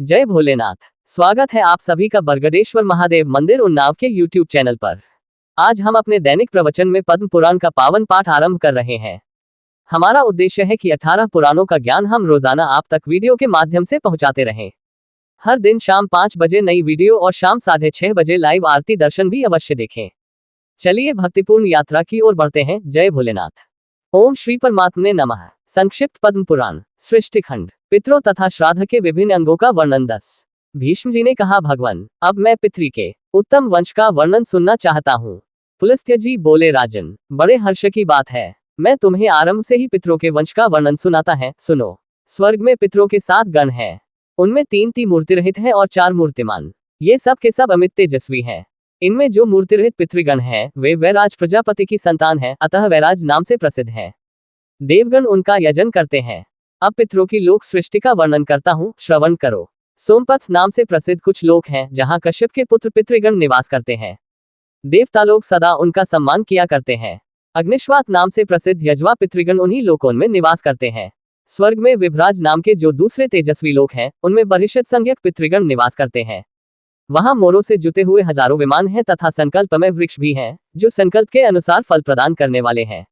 जय भोलेनाथ। स्वागत है आप सभी का बरगदेश्वर महादेव मंदिर उन्नाव के YouTube चैनल पर। आज हम अपने दैनिक प्रवचन में पद्म पुराण का पावन पाठ आरंभ कर रहे हैं। हमारा उद्देश्य है कि 18 पुराणों का ज्ञान हम रोजाना आप तक वीडियो के माध्यम से पहुंचाते रहें। हर दिन शाम 5 बजे नई वीडियो और शाम 6:30 बजे लाइव आरती दर्शन भी अवश्य देखें। चलिए भक्तिपूर्ण यात्रा की ओर बढ़ते हैं। जय भोलेनाथ। ओम श्री परमात्मने नमः। संक्षिप्त पद्म पुराण सृष्टि खंड पितरों तथा श्राद्ध के विभिन्न अंगों का वर्णन 10। भीष्म जी ने कहा, भगवान, अब मैं पितरी के उत्तम वंश का वर्णन सुनना चाहता हूँ। पुलस्त्य जी बोले, राजन, बड़े हर्ष की बात है। मैं तुम्हें आरंभ से ही पितरों के वंश का वर्णन सुनाता है, सुनो। स्वर्ग में पितरों के 7 गण हैं। उनमें 3 मूर्ति रहित है और 4 मूर्तिमान। ये सब के सब अमित तेजस्वी हैं। इनमें जो मूर्ति रहित पितृगण हैं वे वैराज प्रजापति की संतान है, अतः वैराज नाम से प्रसिद्ध है। देवगण उनका यजन करते हैं। अब पितरों की लोक सृष्टि का वर्णन करता हूँ, श्रवण करो। सोमपथ नाम से प्रसिद्ध कुछ लोक हैं जहाँ कश्यप के पुत्र पितृगण निवास करते हैं। देवता लोग सदा उनका सम्मान किया करते हैं। अग्निश्वात नाम से प्रसिद्ध यजवा पितृगण उन्हीं लोकों में निवास करते हैं। स्वर्ग में विभ्राज नाम के जो दूसरे तेजस्वी लोक हैं उनमें बहिष्यत संज्ञक पितृगण निवास करते हैं। वहां मोरों से जुटे हुए हजारों विमान हैं तथा संकल्पमय वृक्ष भी हैं जो संकल्प के अनुसार फल प्रदान करने वाले हैं।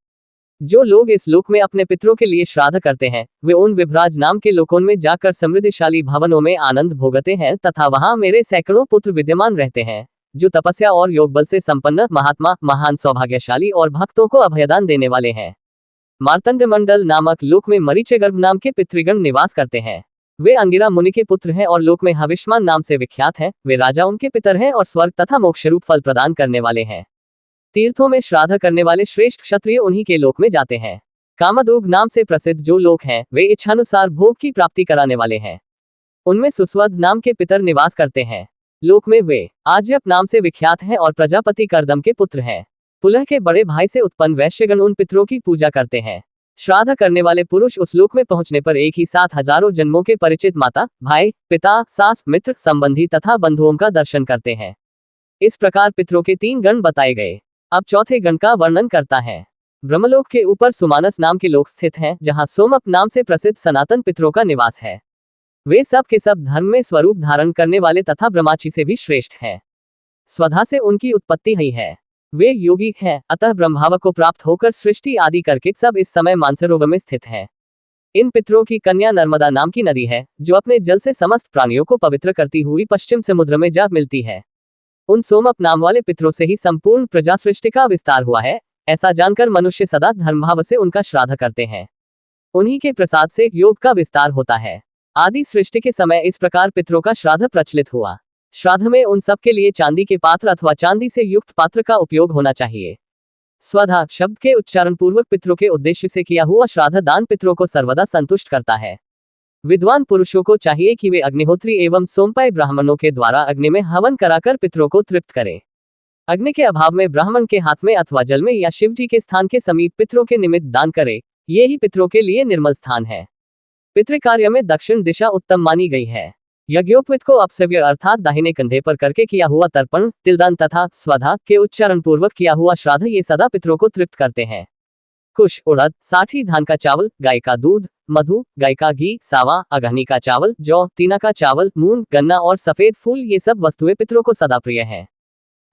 जो लोग इस लोक में अपने पितरों के लिए श्राद्ध करते हैं वे उन विभ्राज नाम के लोकों में जाकर समृद्धिशाली भवनों में आनंद भोगते हैं तथा वहां मेरे सैकड़ों पुत्र विद्यमान रहते हैं जो तपस्या और योग बल से संपन्न महात्मा, महान, सौभाग्यशाली और भक्तों को अभयदान देने वाले हैं। मार्तंड मंडल नामक लोक में मरीचगर्भ नाम के पितृगण निवास करते हैं। वे अंगिरा मुनि के पुत्र हैं और लोक में हविष्मान नाम से विख्यात हैं। वे राजा उनके पितर हैं और स्वर्ग तथा मोक्ष रूप फल प्रदान करने वाले हैं। तीर्थों में श्राद्ध करने वाले श्रेष्ठ क्षत्रिय उन्हीं के लोक में जाते हैं। कामदोग नाम से प्रसिद्ध जो लोक हैं वे इच्छानुसार भोग की प्राप्ति कराने वाले हैं। उनमें सुस्वद नाम के पितर निवास करते हैं। लोक में वे आज्यप नाम से विख्यात हैं और प्रजापति करदम के पुत्र हैं। पुलह के बड़े भाई से उत्पन्न वैश्यगण उन पितरों की पूजा करते हैं। श्राद्ध करने वाले पुरुष उस लोक में पहुंचने पर एक ही साथ हजारों जन्मों के परिचित माता, भाई, पिता, सास, मित्र, संबंधी तथा बंधुओं का दर्शन करते हैं। इस प्रकार पितरों के 3 गण बताए गए। अब चौथे गण का वर्णन करता है। ब्रह्मलोक के ऊपर सुमानस नाम के लोक स्थित हैं जहां सोमप नाम से प्रसिद्ध सनातन पितरों का निवास है। वे सब के सब धर्म में स्वरूप धारण करने वाले तथा ब्रह्माची से भी श्रेष्ठ हैं। स्वधा से उनकी उत्पत्ति हुई है। वे योगी हैं, अतः ब्रह्मभाव को प्राप्त होकर सृष्टि आदि करके सब इस समय मानसरोवर में स्थित हैं। इन पितरों की कन्या नर्मदा नाम की नदी है जो अपने जल से समस्त प्राणियों को पवित्र करती हुई पश्चिम समुद्र में जा मिलती है। उन सोमप नाम वाले पितरों से ही संपूर्ण प्रजा सृष्टि का विस्तार हुआ है। ऐसा जानकर मनुष्य सदा धर्मभाव से उनका श्राद्ध करते हैं। उन्हीं के प्रसाद से योग का विस्तार होता है। आदि सृष्टि के समय इस प्रकार पितरों का श्राद्ध प्रचलित हुआ। श्राद्ध में उन सब के लिए चांदी के पात्र अथवा चांदी से युक्त पात्र का उपयोग होना चाहिए। स्वधा शब्द के उच्चारण पूर्वक पितरों के उद्देश्य से किया हुआ श्राद्ध दान पितरों को सर्वदा संतुष्ट करता है। विद्वान पुरुषों को चाहिए कि वे अग्निहोत्री एवं सोमपाय ब्राह्मणों के द्वारा अग्नि में हवन कराकर पितरों को तृप्त करें। अग्नि के अभाव में ब्राह्मण के हाथ में अथवा जल में या शिव जी के स्थान के समीप पितरों के निमित्त दान करे। ये ही पितरों के लिए निर्मल स्थान है। पितृकार्य में दक्षिण दिशा उत्तम मानी गई है। यज्ञोपवीत को अपसव्य अर्थात दाहिने कंधे पर करके किया हुआ तर्पण, तिलदान तथा स्वधा के उच्चारण पूर्वक किया हुआ श्राद्ध ये सदा पितरों को तृप्त करते हैं। कुश, उड़द, साठी धान का चावल, गाय का दूध, मधु, गाय का घी, सावा, अगहनी का चावल, जौ, तीना का चावल, मूंग, गन्ना और सफेद फूल ये सब वस्तुएं पितरों को सदा प्रिय हैं।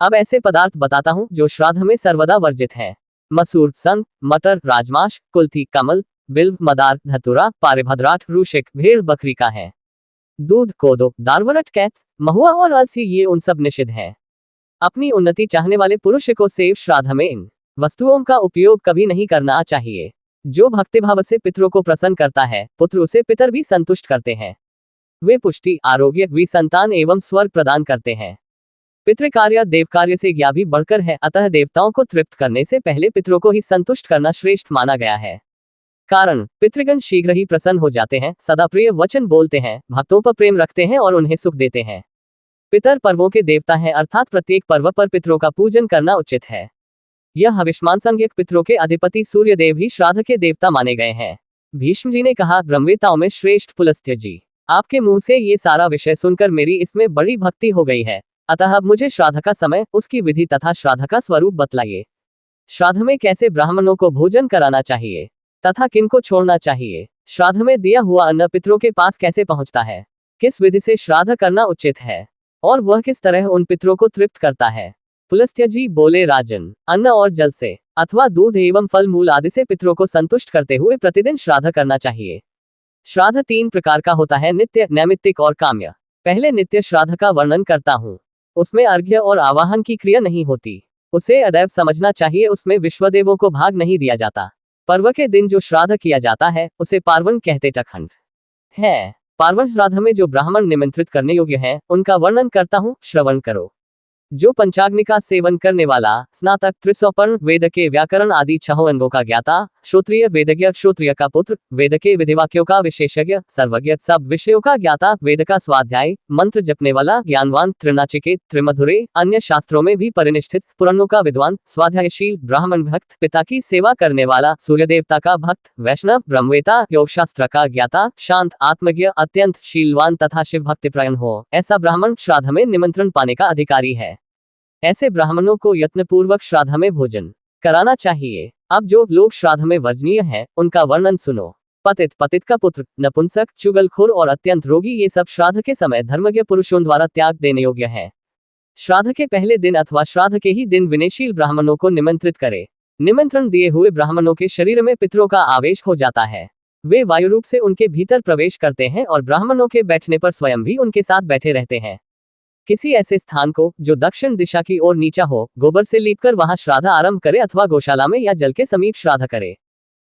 अब ऐसे पदार्थ बताता हूँ जो श्राद्ध में सर्वदा वर्जित हैं। मसूर, संत, मटर, राजमाश, कुल्थी, कमल, बिल्व, मदार, धतुरा, पारिभद्राट, रूशिक, भेड़ बकरी का है। दूध, कोदो, दारवरट, कैथ, महुआ और अलसी ये उन सब निषिद्ध हैं। अपनी उन्नति चाहने वाले पुरुष को सेव श्राद्ध में इन वस्तुओं का उपयोग कभी नहीं करना चाहिए। जो भक्तिभाव से पितरों को प्रसन्न करता है पुत्र उसे पितर भी संतुष्ट करते हैं। वे पुष्टि, आरोग्य, विसंतान एवं स्वर्ग प्रदान करते हैं। पितृकार्य देव कार्य से ज्ञा भी बढ़कर है, अतः देवताओं को तृप्त करने से पहले पितरों को ही संतुष्ट करना श्रेष्ठ माना गया है। कारण पितृगण शीघ्र ही प्रसन्न हो जाते हैं, सदा प्रिय वचन बोलते हैं, भक्तों पर प्रेम रखते हैं और उन्हें सुख देते हैं। पितर पर्वों के देवता हैं, अर्थात प्रत्येक पर्व पर पितरों का पूजन करना उचित है। यह हविष्मान संज्ञक पितरों के अधिपति सूर्यदेव ही श्राद्ध के देवता माने गए हैं। भीष्म जी ने कहा, ब्रह्मवेताओं में श्रेष्ठ पुलस्त्य जी, आपके मुंह से ये सारा विषय सुनकर मेरी इसमें बड़ी भक्ति हो गई है। अतः अब मुझे श्राद्ध का समय, उसकी विधि तथा श्राद्ध का स्वरूप बतलाइए। श्राद्ध में कैसे ब्राह्मणों को भोजन कराना चाहिए तथा किनको छोड़ना चाहिए। श्राद्ध में दिया हुआ अन्न पितरों के पास कैसे पहुंचता है, किस विधि से श्राद्ध करना उचित है और वह किस तरह उन पितरों को तृप्त करता है। पुलस्त्य जी बोले, राजन, अन्न और जल से अथवा दूध एवं फल मूल आदि से पितरों को संतुष्ट करते हुए प्रतिदिन श्राद्ध करना चाहिए। श्राद्ध 3 प्रकार का होता है, नित्य, नैमित्तिक और काम्य। पहले नित्य श्राद्ध का वर्णन करता हूँ। उसमें अर्घ्य और आवाहन की क्रिया नहीं होती, उसे अदैव समझना चाहिए। उसमें विश्वदेवों को भाग नहीं दिया जाता। पर्व के दिन जो श्राद्ध किया जाता है उसे पार्वण कहते टखंड है। पार्वण श्राद्ध में जो ब्राह्मण निमंत्रित करने योग्य हैं उनका वर्णन करता हूँ, श्रवण करो। जो पंचाग्नि का सेवन करने वाला, स्नातक, त्रिसौपर्ण, वेद के व्याकरण आदि 6 अंगों का ज्ञाता, श्रोत्रिय, वेदज्ञ, श्रोत्रिय का पुत्र, वेद के विधिवाक्यों का विशेषज्ञ, सर्वज्ञ, सब विषयों का ज्ञाता, वेद का स्वाध्याय, मंत्र जपने वाला, ज्ञानवान, त्रिनाचिकेत, त्रिमधुरे, अन्य शास्त्रों में भी परिनिष्ठित, पुराणों का विद्वान, स्वाध्यायशील, ब्राह्मण भक्त, पिता की सेवा करने वाला, सूर्य देवता का भक्त, वैष्णव, ब्रह्मवेता, योगशास्त्र का ज्ञाता, शांत, आत्मज्ञ, अत्यंत शीलवान तथा शिव भक्तिप्रयण हो, ऐसा ब्राह्मण श्राद्ध में निमंत्रण पाने का अधिकारी है। ऐसे ब्राह्मणों को यत्नपूर्वक श्राद्ध में भोजन कराना चाहिए। अब जो लोग श्राद्ध में वर्जनीय हैं उनका वर्णन सुनो। पतित, पतित का पुत्र, नपुंसक, चुगलखोर और अत्यंत रोगी, ये सब श्राद्ध के समय धर्मज्ञ पुरुषों द्वारा त्याग देने योग्य है। श्राद्ध के पहले दिन अथवा श्राद्ध के ही दिन विनयशील ब्राह्मणों को निमंत्रित करे। निमंत्रण दिए हुए ब्राह्मणों के शरीर में पितरों का आवेश हो जाता है। वे वायु रूप से उनके भीतर प्रवेश करते हैं और ब्राह्मणों के बैठने पर स्वयं भी उनके साथ बैठे रहते हैं। किसी ऐसे स्थान को जो दक्षिण दिशा की ओर नीचा हो, गोबर से लीपकर वहां श्राद्ध आरंभ करे अथवा गौशाला में या जल के समीप श्राद्ध करे।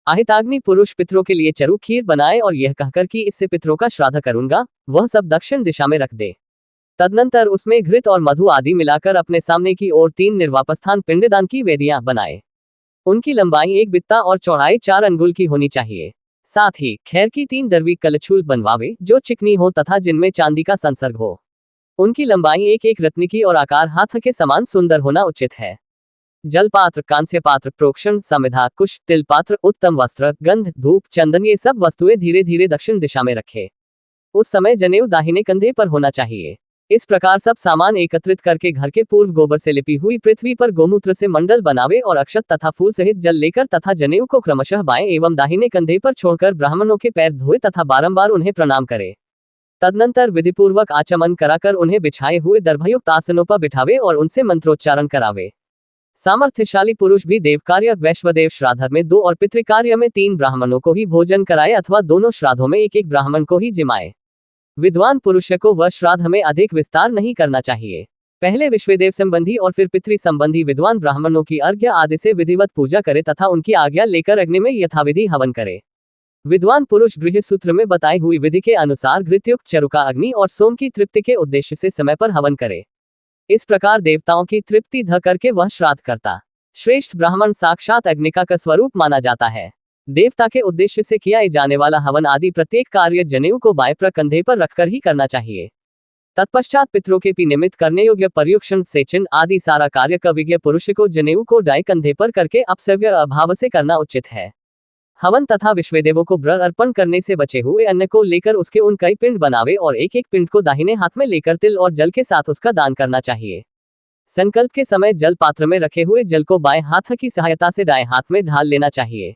आहिताग्नि पुरुष पितरों के लिए चरु खीर बनाए और यह कहकर कि इससे पितरों का श्राद्ध करूंगा, वह सब दक्षिण दिशा में रख दे। तदनंतर उसमें घृत और मधु आदि मिलाकर अपने सामने की ओर 3 निर्वापस्थान पिंडदान की वेदियां बनाए। उनकी लंबाई 1 बित्ता और चौड़ाई 4 अंगुल की होनी चाहिए। साथ ही खैर की 3 दरवी कलछूल बनवावे जो चिकनी हो तथा जिनमें चांदी का संसर्ग हो। उनकी लंबाई 1-1 रत्न की और आकार हाथ के समान सुंदर होना उचित है। जलपात्र, कांस्य पात्र, प्रोक्षण, समिधा, कुश, तिल पात्र, उत्तम वस्त्र, गंध, धूप, चंदन, ये सब वस्तुएं धीरे धीरे दक्षिण दिशा में रखे। उस समय जनेऊ दाहिने कंधे पर होना चाहिए। इस प्रकार सब सामान एकत्रित करके घर के पूर्व गोबर से लिपी हुई पृथ्वी पर गोमूत्र से मंडल बनावे और अक्षत तथा फूल सहित जल लेकर तथा जनेऊ को क्रमशः बाएं एवं दाहिने कंधे पर छोड़कर ब्राह्मणों के पैर धोए तथा बारंबार उन्हें प्रणाम करे। तदनंतर विधिपूर्वक आचमन कराकर उन्हें बिछाए हुए दर्भयुक्त आसनों पर बिठावे और उनसे मंत्रोच्चारण करावे। सामर्थ्यशाली पुरुष भी देवकार्य, वैश्वदेव श्राद्ध में 2 और पितृकार्य में 3 ब्राह्मणों को ही भोजन कराए अथवा दोनों श्राद्धों में 1-1 ब्राह्मण को ही जिमाए। विद्वान पुरुष को वह श्राद्ध में अधिक विस्तार नहीं करना चाहिए। पहले विश्वदेव संबंधी और फिर पितृ संबंधी विद्वान ब्राह्मणों की अर्घ्य आदि से विधिवत पूजा करे तथा उनकी आज्ञा लेकर अग्नि में यथाविधि हवन करे। विद्वान पुरुष गृह सूत्र में बताई हुई विधि के अनुसार घृतयुक्त चरुका अग्नि और सोम की तृप्ति के उद्देश्य से समय पर हवन करे। इस प्रकार देवताओं की तृप्ति ध करके वह श्राद्ध करता। श्रेष्ठ ब्राह्मण साक्षात अग्निका का स्वरूप माना जाता है। देवता के उद्देश्य से किया जाने वाला हवन आदि प्रत्येक कार्य जनेऊ को बाएं कंधे पर रखकर ही करना चाहिए। तत्पश्चात पितरों के निमित्त करने योग्य पर्युक्षण, सेचन आदि सारा कार्य कविज्ञ पुरुष को जनेऊ को दाएं कंधे पर करके अपसव्य अभाव से करना उचित है। हवन तथा विश्वदेवों को ब्र अर्पण करने से बचे हुए अन्न को लेकर उसके उन कई पिंड बनावे और 1-1 पिंड को दाहिने हाथ में लेकर तिल और जल के साथ उसका दान करना चाहिए। संकल्प के समय जल पात्र में रखे हुए जल को बाएं हाथ की सहायता से दाएं हाथ में ढाल लेना चाहिए।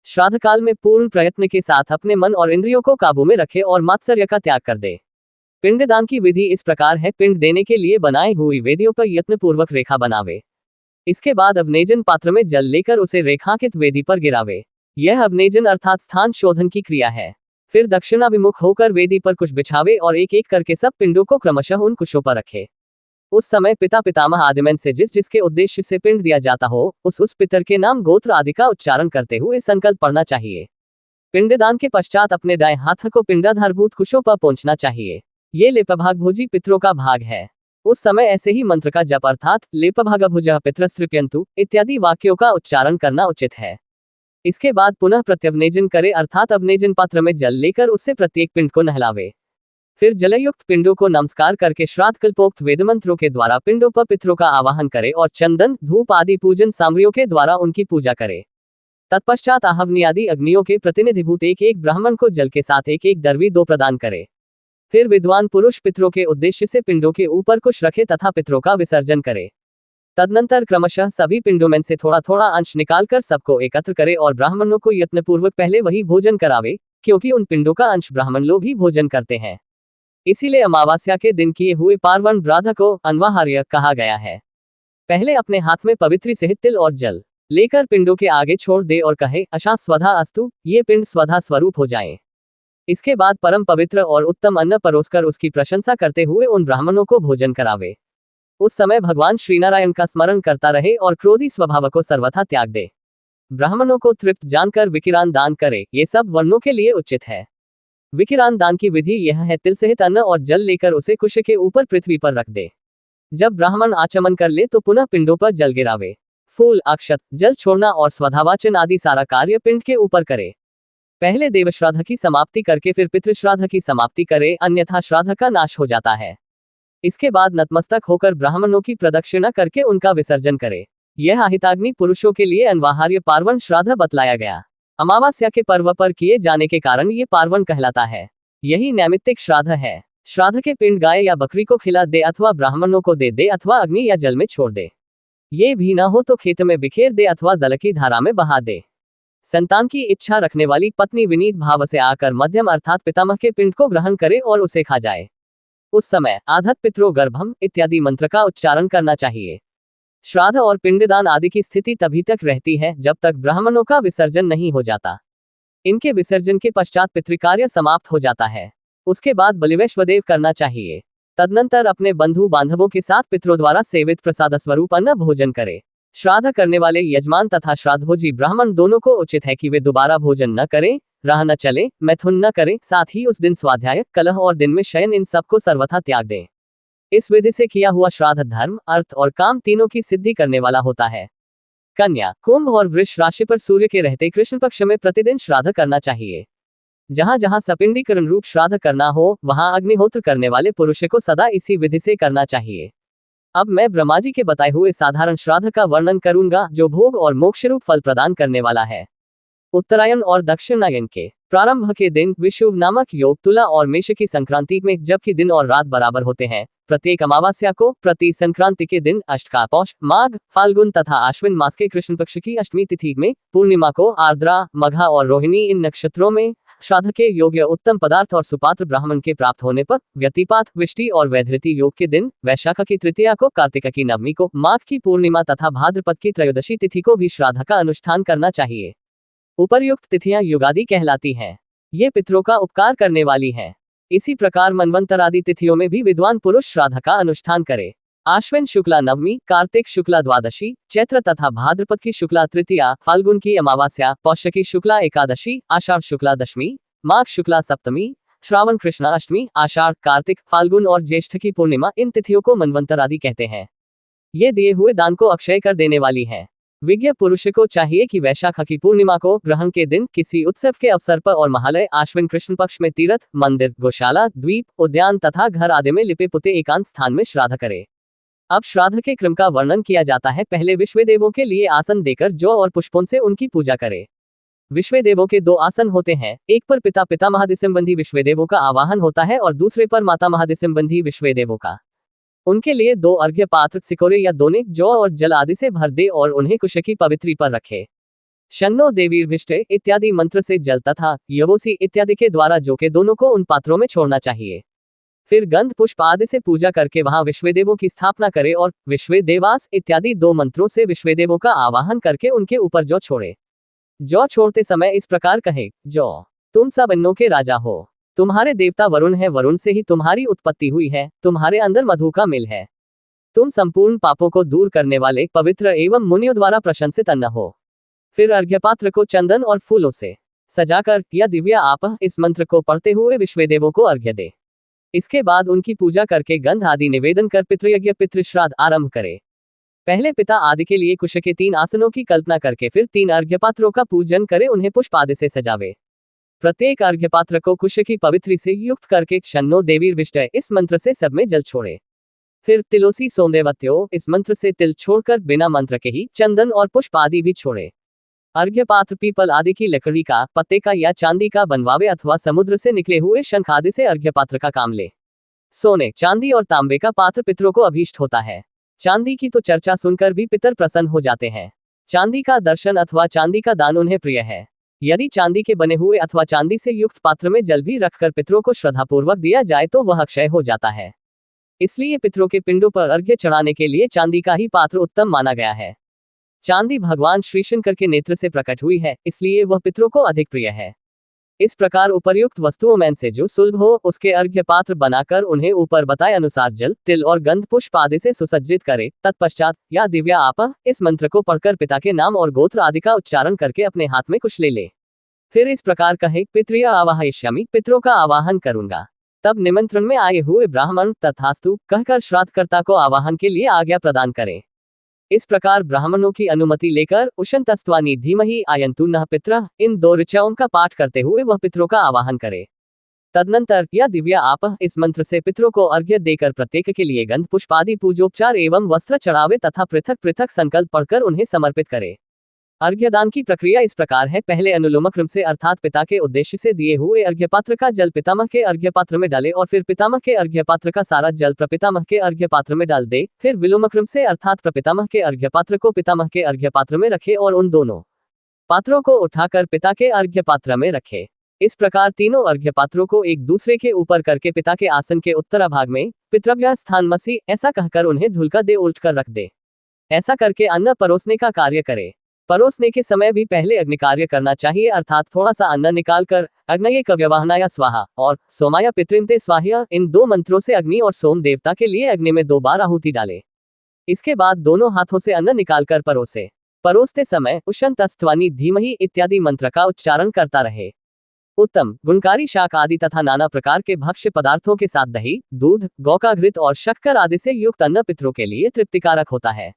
श्राद्ध काल में पूर्ण प्रयत्न के साथ अपने मन और इंद्रियों को काबू में रखे और मात्सर्य का त्याग कर दे। पिंडदान की विधि इस प्रकार है। पिंड देने के लिए बनाई हुई वेदियों पर यत्नपूर्वक रेखा बनावे। इसके बाद अवनेजन पात्र में जल लेकर उसे रेखांकित वेदी पर गिरावे। यह अवनेजन अर्थात स्थान शोधन की क्रिया है। फिर दक्षिणाभिमुख होकर वेदी पर कुश बिछावे और 1-1 करके सब पिंडों को क्रमशः उन कुशों पर रखे। उस समय पिता पितामह आदिमन से जिसके उद्देश्य से पिंड दिया जाता हो उस पितर के नाम, गोत्र आदि का उच्चारण करते हुए संकल्प पढ़ना चाहिए। पिंडदान के पश्चात अपने दाएं हाथ को पिंडाधारभूत कुशों पर पहुंचना चाहिए। ये लेपभाग भोजी पितरों का भाग है। उस समय ऐसे ही मंत्र का जप अर्थात लेपभागभुजः पितरस्तृप्यन्तु इत्यादि वाक्यों का उच्चारण करना उचित है। इसके बाद पुनः प्रत्यवनेजन करे अर्थात अवनेजन पात्र में जल लेकर उससे प्रत्येक पिंड को नहलावे। फिर जलयुक्त पिंडों को नमस्कार करके श्राद्ध कल्पोक्त वेदमंत्रों के द्वारा पिंडों पर पितरों का आवाहन करे और चंदन, धूप आदि पूजन सामग्रियों के द्वारा उनकी पूजा करे। तत्पश्चात आहवनी आदि अग्नियों के प्रतिनिधिभूत 1-1 ब्राह्मण को जल के साथ 1-1 दरवी 2 प्रदान करे। फिर विद्वान पुरुष पितरों के उद्देश्य से पिंडों के ऊपर कुश रखे तथा पितरों का विसर्जन करे। तदनंतर क्रमशः सभी पिंडों में से थोड़ा थोड़ा अंश निकालकर सबको एकत्र करे और ब्राह्मणों को यत्नपूर्वक पहले वही भोजन करावे, क्योंकि उन पिंडों का अंश ब्राह्मण लोग ही भोजन करते हैं। इसीलिए अमावस्या के दिन किए हुए पार्वण श्राद्ध को अन्वाहार्य कहा गया है। पहले अपने हाथ में पवित्री सहित तिल और जल लेकर पिंडों के आगे छोड़ दे और कहे अशा स्वधा अस्तु, ये पिंड स्वधा स्वरूप हो जाए। इसके बाद परम पवित्र और उत्तम अन्न परोसकर उसकी प्रशंसा करते हुए उन ब्राह्मणों को भोजन करावे। उस समय भगवान श्रीनारायण का स्मरण करता रहे और क्रोधी स्वभाव को सर्वथा त्याग दे। ब्राह्मणों को तृप्त जानकर विकिरान दान करे, ये सब वर्णों के लिए उचित है। विकिरान दान की विधि यह है, तिल सहित अन्न और जल लेकर उसे कुश के ऊपर पृथ्वी पर रख दे। जब ब्राह्मण आचमन कर ले तो पुनः पिंडों पर जल गिरावे। फूल, अक्षत, जल छोड़ना और स्वधावाचन आदि सारा कार्य पिंड के ऊपर करे। पहले देव श्राद्ध की समाप्ति करके फिर पितृश्राद्ध की समाप्ति करे, अन्यथा श्राद्ध का नाश हो जाता है। इसके बाद नतमस्तक होकर ब्राह्मणों की प्रदक्षिणा करके उनका विसर्जन करे। यह अहिताग्नि पुरुषों के लिए अन्वाहार्य पार्वण श्राद्ध बतलाया गया। अमावस्या के पर्व पर किए जाने के कारण ये पार्वण कहलाता है। यही नैमित्तिक श्राद्ध है। श्राद्ध के पिंड गाय या बकरी को खिला दे अथवा ब्राह्मणों को दे दे अथवा अग्नि या जल में छोड़ दे। ये भी न हो तो खेत में बिखेर दे अथवा जल की धारा में बहा दे। संतान की इच्छा रखने वाली पत्नी विनीत भाव से आकर मध्यम अर्थात पितामह के पिंड को ग्रहण करे और उसे खा जाए। उस समय आधत पितरो गर्भम इत्यादि मंत्र का उच्चारण करना चाहिए। श्राद्ध और पिंडदान आदि की स्थिति तभी तक रहती है जब तक ब्राह्मणों का विसर्जन नहीं हो जाता। इनके विसर्जन के पश्चात पितृकार्य समाप्त हो जाता है। उसके बाद बलिवैश्वदेव करना चाहिए। तदनंतर अपने बंधु बांधवों के साथ पितरों द्वारा सेवित प्रसाद स्वरूप अन्न भोजन करे। श्राद्ध करने वाले यजमान तथा श्राद्धभोजी ब्राह्मण दोनों को उचित है कि वे दोबारा भोजन न करें, राह न चले, मैथुन न करें, साथ ही उस दिन स्वाध्याय, कलह और दिन में शयन इन सबको सर्वथा त्याग दें। इस विधि से किया हुआ श्राद्ध धर्म, अर्थ और काम तीनों की सिद्धि करने वाला होता है। कन्या, कुंभ और वृष राशि पर सूर्य के रहते कृष्ण पक्ष में प्रतिदिन श्राद्ध करना चाहिए। जहां जहां सपिंडीकरण रूप श्राद्ध करना हो वहां अग्निहोत्र करने वाले पुरुष को सदा इसी विधि से करना चाहिए। अब मैं ब्रह्मा जी के बताए हुए साधारण श्राद्ध का वर्णन करूंगा जो भोग और मोक्ष रूप फल प्रदान करने वाला है। उत्तरायण और दक्षिणायन के प्रारंभ के दिन विषुव नामक योग तुला और मेष की संक्रांति में जबकि दिन और रात बराबर होते हैं, प्रत्येक अमावस्या को प्रति संक्रांति के दिन अष्टका, पौष, माघ, फाल्गुन तथा आश्विन मास के कृष्ण पक्ष की अष्टमी तिथि में, पूर्णिमा को आर्द्रा, मघा और रोहिणी इन नक्षत्रों में श्राद्ध के योग्य उत्तम पदार्थ और सुपात्र ब्राह्मण के प्राप्त होने पर व्यतिपात, विष्टि और वैधृति योग के दिन, वैशाख की तृतीया को, कार्तिक की नवमी को, माघ की पूर्णिमा तथा भाद्रपद की त्रयोदशी तिथि को भी श्राद्ध का अनुष्ठान करना चाहिए। उपर्युक्त तिथियां युगादि कहलाती हैं। ये पितरों का उपकार करने वाली हैं। इसी प्रकार मनवंतर आदि तिथियों में भी विद्वान पुरुष श्राद्ध का अनुष्ठान करे। आश्विन शुक्ला नवमी, कार्तिक शुक्ला द्वादशी, चैत्र तथा भाद्रपद की शुक्ला तृतीया, फाल्गुन की अमावस्या, पौष की शुक्ला एकादशी, आषाढ़ शुक्ला दशमी, माघ शुक्ला सप्तमी, श्रावण कृष्णा अष्टमी, आषाढ़, कार्तिक, फाल्गुन और ज्येष्ठ की पूर्णिमा इन तिथियों को मनवंतर आदि कहते हैं। ये दिए हुए दान को अक्षय कर देने वाली है। विज्ञ पुरुष को चाहिए कि वैशाख की पूर्णिमा को ग्रहण के दिन किसी उत्सव के अवसर पर और महालय आश्विन कृष्ण पक्ष में तीर्थ, मंदिर, गौशाला, द्वीप, उद्यान तथा घर आदि में लिपे पुते एकांत स्थान में श्राद्ध करे। अब श्राद्ध के क्रम का वर्णन किया जाता है। पहले विश्वदेवों के लिए आसन देकर जौ और पुष्पों से उनकी पूजा करे। विश्वदेवों के दो आसन होते हैं, एक पर पिता पितामहादि संबंधी विश्वदेवों का आवाहन होता है और दूसरे पर माता महादि संबंधी विश्वदेवों का। उनके लिए 2 अर्घ्य पात्र सिकोरे या दोने जौ और जल आदि से भर दे और उन्हें कुश की पवित्री पर रखे। शन्नो देवीर्भिष्टे इत्यादि मंत्र से जल तथा यवोसी इत्यादि के द्वारा जौ के दोनों को उन पात्रों में छोड़ना चाहिए। फिर गंध पुष्प आदि से पूजा करके वहां विश्वदेवों की स्थापना करे और विश्वदेवास इत्यादि 2 मंत्रों से विश्वदेवों का आवाहन करके उनके ऊपर जौ छोड़े। जौ छोड़ते समय इस प्रकार कहे, जौ तुम सब अन्नों के राजा हो, तुम्हारे देवता वरुण है, वरुण से ही तुम्हारी उत्पत्ति हुई है, तुम्हारे अंदर मधु का मिल है, तुम संपूर्ण पापों को दूर करने वाले पवित्र एवं मुनियों द्वारा प्रशंसित अन्न हो। फिर अर्घ्यपात्र को चंदन और फूलों से सजाकर या दिव्य आप इस मंत्र को पढ़ते हुए विश्वदेवों को अर्घ्य दे। इसके बाद उनकी पूजा करके गंध आदि निवेदन कर पितृयज्ञ पितृश्राद्ध आरंभ करे। पहले पिता आदि के लिए कुश के 3 आसनों की कल्पना करके फिर 3 अर्घ्यपात्रों का पूजन करे, उन्हें पुष्प आदि से सजावे। प्रत्येक अर्घ्यपात्र को कुश की पवित्री से युक्त करके शन्नो देवीर्भिष्टे इस मंत्र से सब में जल छोड़े। फिर तिलोसी सोमदेवत्यो इस मंत्र से तिल छोड़कर बिना मंत्र के ही चंदन और पुष्प आदि भी छोड़े। अर्घ्यपात्र पीपल आदि की लकड़ी का, पत्ते का या चांदी का बनवावे अथवा समुद्र से निकले हुए शंख आदि से अर्घ्यपात्र का काम ले। सोने, चांदी और तांबे का पात्र पितरों को अभीष्ट होता है। चांदी की तो चर्चा सुनकर भी पितर प्रसन्न हो जाते हैं। चांदी का दर्शन अथवा चांदी का दान उन्हें प्रिय है। यदि चांदी के बने हुए अथवा चांदी से युक्त पात्र में जल भी रखकर पितरों को श्रद्धापूर्वक दिया जाए तो वह अक्षय हो जाता है। इसलिए पितरों के पिंडों पर अर्घ्य चढ़ाने के लिए चांदी का ही पात्र उत्तम माना गया है। चांदी भगवान श्री शंकर के नेत्र से प्रकट हुई है, इसलिए वह पितरों को अधिक प्रिय है। इस प्रकार उपर्युक्त वस्तुओं में से जो सुलभ हो उसके अर्घ्य पात्र बनाकर उन्हें ऊपर बताए अनुसार जल, तिल और गंध पुष्प आदि से सुसज्जित करे। तत्पश्चात या दिव्या आपः इस मंत्र को पढ़कर पिता के नाम और गोत्र आदि का उच्चारण करके अपने हाथ में कुछ ले। फिर इस प्रकार कहे, पितृया आवाहयिष्यामि, पितरों का आवाहन करूंगा। तब निमंत्रण में आए हुए ब्राह्मण तथास्तु कहकर श्राद्धकर्ता को आवाहन के लिए आज्ञा प्रदान करे। इस प्रकार ब्राह्मणों की अनुमति लेकर उशंतस्त्वानि धीमहि आयन्तु नः पितरः इन 2 ऋचाओं का पाठ करते हुए वह पितरों का आवाहन करे। तदनंतर या दिव्या आपः इस मंत्र से पितरों को अर्घ्य देकर प्रत्येक के लिए गंध पुष्प आदि पूजोपचार एवं वस्त्र चढ़ावे तथा पृथक पृथक संकल्प पढ़कर उन्हें समर्पित करे। अर्घ्यदान की प्रक्रिया इस प्रकार है, पहले अनुलोम क्रम से अर्थात पिता के उद्देश्य से दिए हुए अर्घ्यपात्र का जल पितामह के अर्घ्यपात्र में डाले और फिर पितामह के अर्घ्यपात्र का सारा जल प्रपितामह के अर्घ्यपात्र में डाल दे। फिर विलोम क्रम से अर्थात प्रपितामह के अर्घ्यपात्र को पितामह के अर्घ्यपात्र में रखे और उन दोनों पात्रों को उठाकर पिता के अर्घ्यपात्र में रखे। इस प्रकार तीनों अर्घ्यपात्रों को एक दूसरे के ऊपर करके पिता के आसन के उत्तराभाग में पितृभ्य स्थानमसि ऐसा कहकर उन्हें ढुलका दे उल्ट कर रख दे। ऐसा करके अन्न परोसने का कार्य करे। परोसने के समय भी पहले अग्नि कार्य करना चाहिए, अर्थात थोड़ा सा अन्न निकालकर अग्नये कव्यवाहनाया स्वाहा और सोमाया पितृन्ते स्वाह्य इन 2 मंत्रों से अग्नि और सोम देवता के लिए अग्नि में 2 बार आहुति डाले। इसके बाद दोनों हाथों से अन्न निकालकर परोसे। परोसते समय उशंतस्त्वानि धीमहि इत्यादि मंत्र का उच्चारण करता रहे। उत्तम गुणकारी शाक आदि तथा नाना प्रकार के भक्ष्य पदार्थों के साथ दही, दूध, गौ का घृत और शक्कर आदि से युक्त अन्न पितरों के लिए तृप्तिकारक होता है।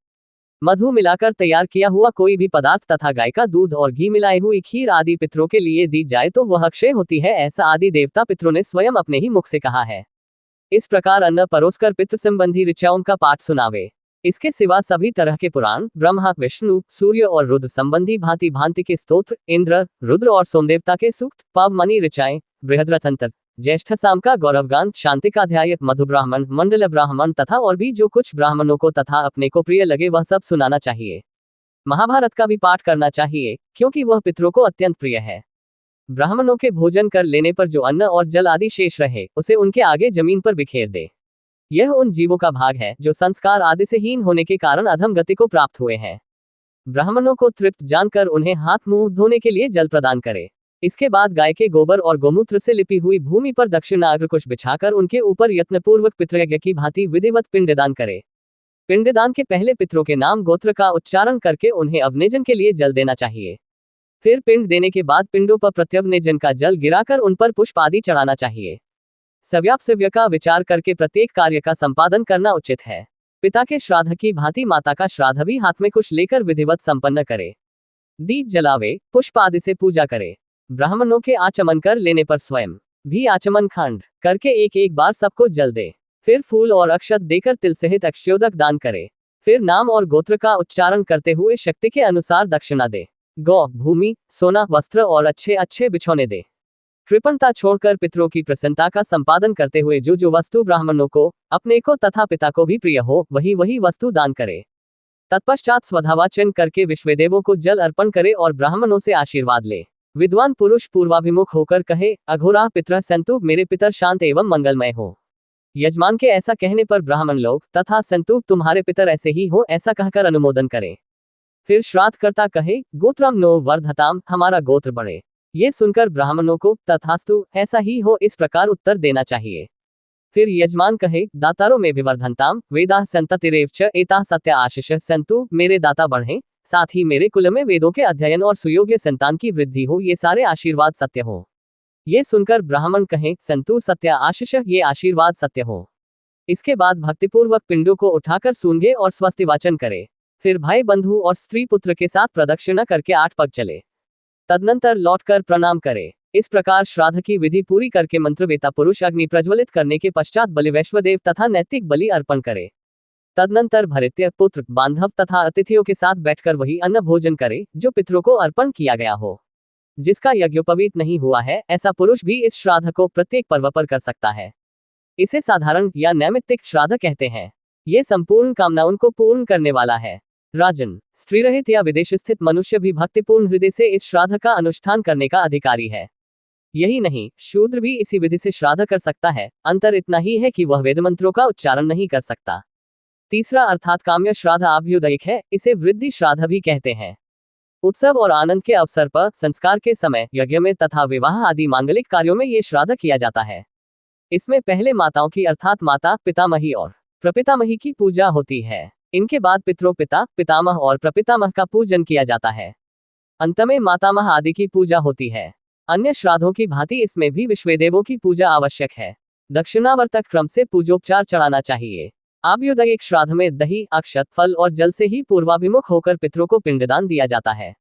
मधु मिलाकर तैयार किया हुआ कोई भी पदार्थ तथा गाय का दूध और घी मिलाए हुई खीर आदि पितरों के लिए दी जाए तो वह अक्षय होती है, ऐसा आदि देवता पितरों ने स्वयं अपने ही मुख से कहा है। इस प्रकार अन्न परोसकर पितृ संबंधी ऋचाओं का पाठ सुनावे। इसके सिवा सभी तरह के पुराण, ब्रह्मा, विष्णु, सूर्य और रुद्र संबंधी भांति भांति के स्तोत्र, इंद्र, रुद्र और सोमदेवता के सूक्त, पावमानी ऋचाएं, बृहद्रथंत्र, ज्येष्ठ साम का गौरवगान, शांतिकाध्याय, मधु ब्राह्मण, मंडल ब्राह्मण तथा और भी जो कुछ ब्राह्मणों को तथा अपने को प्रिय लगे वह सब सुनाना चाहिए। महाभारत का भी पाठ करना चाहिए, क्योंकि वह पितरों को अत्यंत प्रिय है। ब्राह्मणों के भोजन कर लेने पर जो अन्न और जल आदि शेष रहे उसे उनके आगे जमीन पर बिखेर दे। यह उन जीवों का भाग है जो संस्कार आदि से हीन होने के कारण अधम गति को प्राप्त हुए हैं। ब्राह्मणों को तृप्त जानकर उन्हें हाथ मुंह धोने के लिए जल प्रदान करे। इसके बाद गाय के गोबर और गोमूत्र से लिपी हुई भूमि पर दक्षिणाग्र कुश बिछाकर उनके ऊपर यत्नपूर्वक पितृयज्ञ की भांति विधिवत पिंडदान करे। पिंडदान के पहले पितरों के नाम गोत्र का उच्चारण करके उन्हें अवनेजन के लिए जल देना चाहिए। फिर पिंड देने के बाद पिंडों पर प्रत्यवनेजन का जल गिराकर उन पर पुष्प आदि चढ़ाना चाहिए। सव्यापसव्य का विचार करके प्रत्येक कार्य का संपादन करना उचित है। पिता के श्राद्ध की भांति माता का श्राद्ध भी हाथ में कुछ लेकर विधिवत संपन्न करे। दीप जलावे, पुष्प आदि से पूजा करे। ब्राह्मणों के आचमन कर लेने पर स्वयं भी आचमन खंड करके एक एक बार सबको जल दे। फिर फूल और अक्षत देकर तिल सहित अक्षयोदक दान करे। फिर नाम और गोत्र का उच्चारण करते हुए शक्ति के अनुसार दक्षिणा दे। गौ, भूमि, सोना, वस्त्र और अच्छे अच्छे बिछौने दे। कृपणता छोड़कर पितरों की प्रसन्नता का संपादन करते हुए जो जो वस्तु ब्राह्मणों को, अपने को तथा पिता को भी प्रिय हो वही वही वस्तु दान करे। तत्पश्चात स्वधावाचन करके विश्वदेवों को जल अर्पण करे और ब्राह्मणों से आशीर्वाद ले। विद्वान पुरुष पूर्वाभिमुख होकर कहे, अघोराः पितरः सन्तु, मेरे पितर शांत एवं मंगलमय हो। यजमान के ऐसा कहने पर ब्राह्मण लोग तथा सन्तु, तुम्हारे पितर ऐसे ही हो, ऐसा कहकर अनुमोदन करें। फिर श्राद्धकर्ता कहे, गोत्रम नो वर्धताम, हमारा गोत्र बढ़े। ये सुनकर ब्राह्मणों को तथास्तु, ऐसा ही हो, इस प्रकार उत्तर देना चाहिए। फिर यजमान कहे, दातारों में विवर्धनताम, वेदाः सन्ततिरेव च एताः सत्य आशीष सन्तु, मेरे दाता बढ़ें, साथ ही मेरे कुल में वेदों के अध्ययन और सुयोग्य संतान की वृद्धि हो, ये सारे आशीर्वाद सत्य हो। ये सुनकर ब्राह्मण कहें, संतु सत्य आशीष, ये आशीर्वाद सत्य हो। इसके बाद भक्तिपूर्वक पिंडों को उठाकर सूंघे और स्वस्ति वाचन करे। फिर भाई बंधु और स्त्री पुत्र के साथ प्रदक्षिणा करके 8 पग चले। तदनंतर लौटकर प्रणाम करे। इस प्रकार श्राद्ध की विधि पूरी करके मंत्रवेता पुरुष अग्नि प्रज्वलित करने के पश्चात बलि वैश्वदेव तथा नैतिक बलि अर्पण करे। तदनंतर भृत्य, पुत्र, बांधव तथा अतिथियों के साथ बैठकर वही अन्न भोजन करे जो पितरों को अर्पण किया गया हो। जिसका यज्ञोपवीत नहीं हुआ है ऐसा पुरुष भी इस श्राद्ध को प्रत्येक पर्व पर कर सकता है। इसे साधारण या नैमित्तिक श्राद्ध कहते हैं। ये संपूर्ण कामनाओं को पूर्ण करने वाला है। राजन, स्त्री रहित या विदेश स्थित मनुष्य भी भक्तिपूर्ण हृदय से इस श्राद्ध का अनुष्ठान करने का अधिकारी है। यही नहीं, शूद्र भी इसी विधि से श्राद्ध कर सकता है, अंतर इतना ही है कि वह वेद मंत्रों का उच्चारण नहीं कर सकता। तीसरा अर्थात काम्य श्राद्ध आभ्युदयिक है, इसे वृद्धि श्राद्ध भी कहते हैं। उत्सव और आनंद के अवसर पर, संस्कार के समय, यज्ञ में तथा विवाह आदि मांगलिक कार्यों में ये श्राद्ध किया जाता है। इसमें पहले माताओं की अर्थात माता, पितामही और प्रपितामही की पूजा होती है। इनके बाद पितरों, पिता, पितामह और प्रपितामह का पूजन किया जाता है। अंत में मातामह आदि की पूजा होती है। अन्य श्राद्धों की भांति इसमें भी विश्वेदेवों की पूजा आवश्यक है। दक्षिणावर्तक क्रम से पूजोपचार चढ़ाना चाहिए। आभ्युदयिक श्राद्ध में दही, अक्षत, फल और जल से ही पूर्वाभिमुख होकर पितरों को पिंडदान दिया जाता है।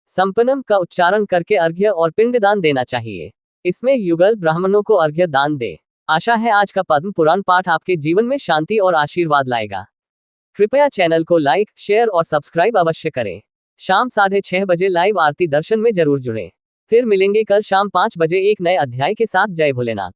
संपन्नम का उच्चारण करके अर्घ्य और पिंडदान देना चाहिए। इसमें युगल ब्राह्मणों को अर्घ्य दान दे। आशा है आज का पद्म पुराण पाठ आपके जीवन में शांति और आशीर्वाद लाएगा। कृपया चैनल को लाइक, शेयर और सब्सक्राइब अवश्य करें। शाम 6:30 बजे लाइव आरती दर्शन में जरूर जुड़ें। फिर मिलेंगे कल शाम 5 बजे एक नए अध्याय के साथ। जय भोलेनाथ।